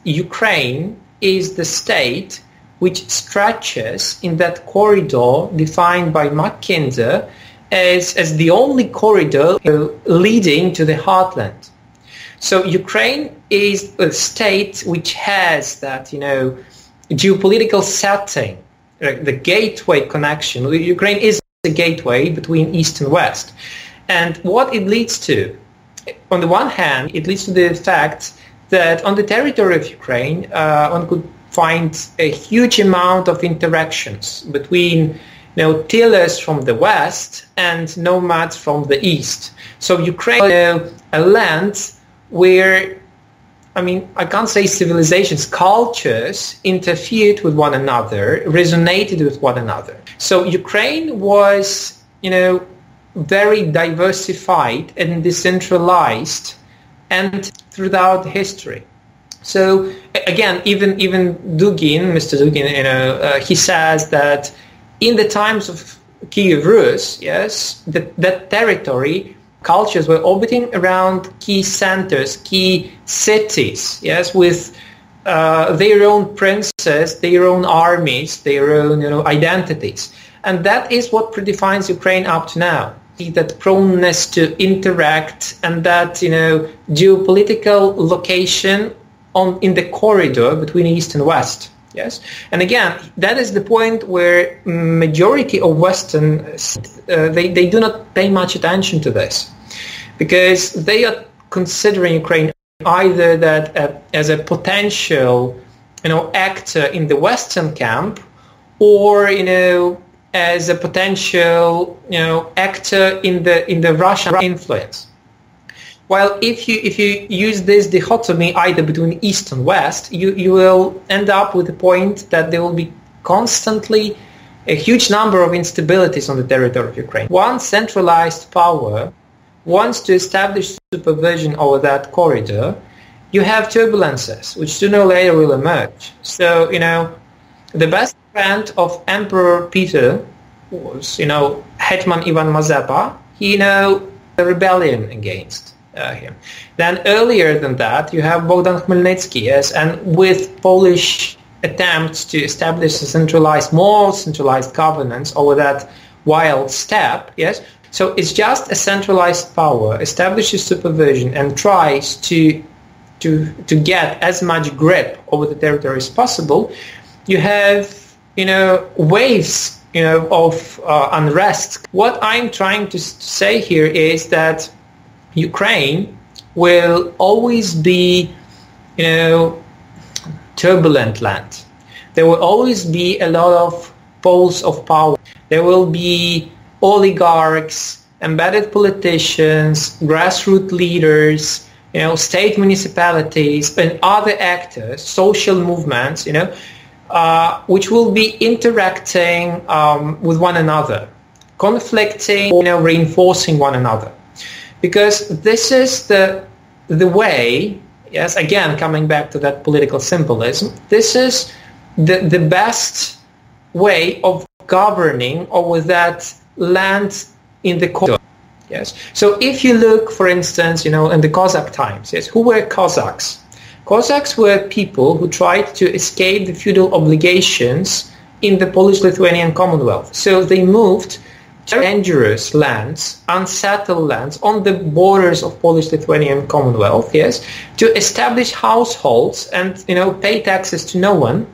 Ukraine is the state which stretches in that corridor defined by Mackinder as the only corridor leading to the heartland. So Ukraine is a state which has that, geopolitical setting, the gateway connection. Ukraine is the gateway between East and West. And what it leads to, on the one hand, it leads to the fact that on the territory of Ukraine, one could find a huge amount of interactions between tillers from the west and nomads from the east. So Ukraine is a land where, I can't say civilizations, cultures interfered with one another, resonated with one another. So Ukraine was, very diversified and decentralized and throughout history. So again, even Dugin, Mr. Dugin, he says that in the times of Kiev Rus, yes, that territory, cultures were orbiting around key centers, key cities, yes, with their own princes, their own armies, their own identities. And that is what predefines Ukraine up to now. That proneness to interact and that geopolitical location in the corridor between East and West. Yes, and again, that is the point where majority of Western they do not pay much attention to this, because they are considering Ukraine either that as a potential actor in the Western camp, or as a potential actor in the Russian influence. While if you use this dichotomy either between East and West, you will end up with the point that there will be constantly a huge number of instabilities on the territory of Ukraine. One centralized power wants to establish supervision over that corridor. You have turbulences, which sooner or later will emerge. So, the best friend of Emperor Peter was, Hetman Ivan Mazepa. He, a rebellion against him. Then earlier than that, you have Bogdan Khmelnytsky, yes, and with Polish attempts to establish more centralized governance over that wild steppe, yes. So it's just a centralized power establishes supervision and tries to get as much grip over the territory as possible. You have, waves, of unrest. What I'm trying to say here is that Ukraine will always be, turbulent land. There will always be a lot of poles of power. There will be oligarchs, embedded politicians, grassroots leaders, state municipalities and other actors, social movements, which will be interacting with one another, conflicting, reinforcing one another. Because this is the way, yes, again, coming back to that political symbolism, this is the best way of governing over that land in the corridor. Yes. So if you look, for instance, in the Cossack times, yes, who were Cossacks? Cossacks were people who tried to escape the feudal obligations in the Polish-Lithuanian Commonwealth. So they moved to dangerous lands, unsettled lands on the borders of Polish-Lithuanian Commonwealth, yes, to establish households and, pay taxes to no one,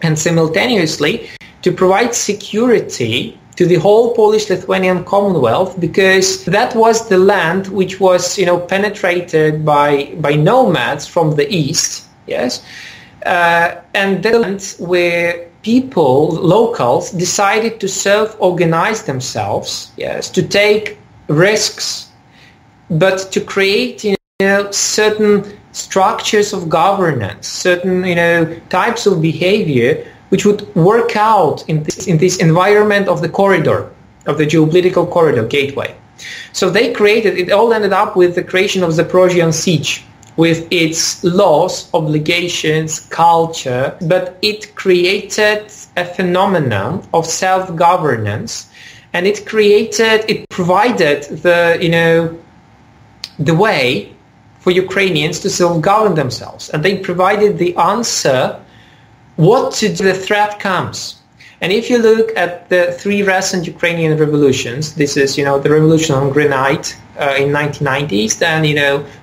and simultaneously to provide security to the whole Polish-Lithuanian Commonwealth, because that was the land which was, penetrated by nomads from the east, yes, and the land where people, locals, decided to self-organize themselves, yes, to take risks, but to create, certain structures of governance, certain, types of behavior which would work out in this environment of the corridor, of the geopolitical corridor, gateway. So they created, it all ended up with the creation of Zaporizhian Sich, with its laws, obligations, culture, but it created a phenomenon of self-governance, and it provided the way for Ukrainians to self-govern themselves. And they provided the answer what to do when the threat comes. And if you look at the three recent Ukrainian revolutions, this is, the revolution on Granite in 1990s, then,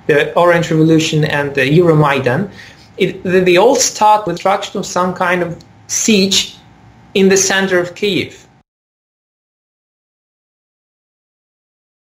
the Orange Revolution and the Euromaidan, they all start with construction of some kind of siege in the center of Kyiv.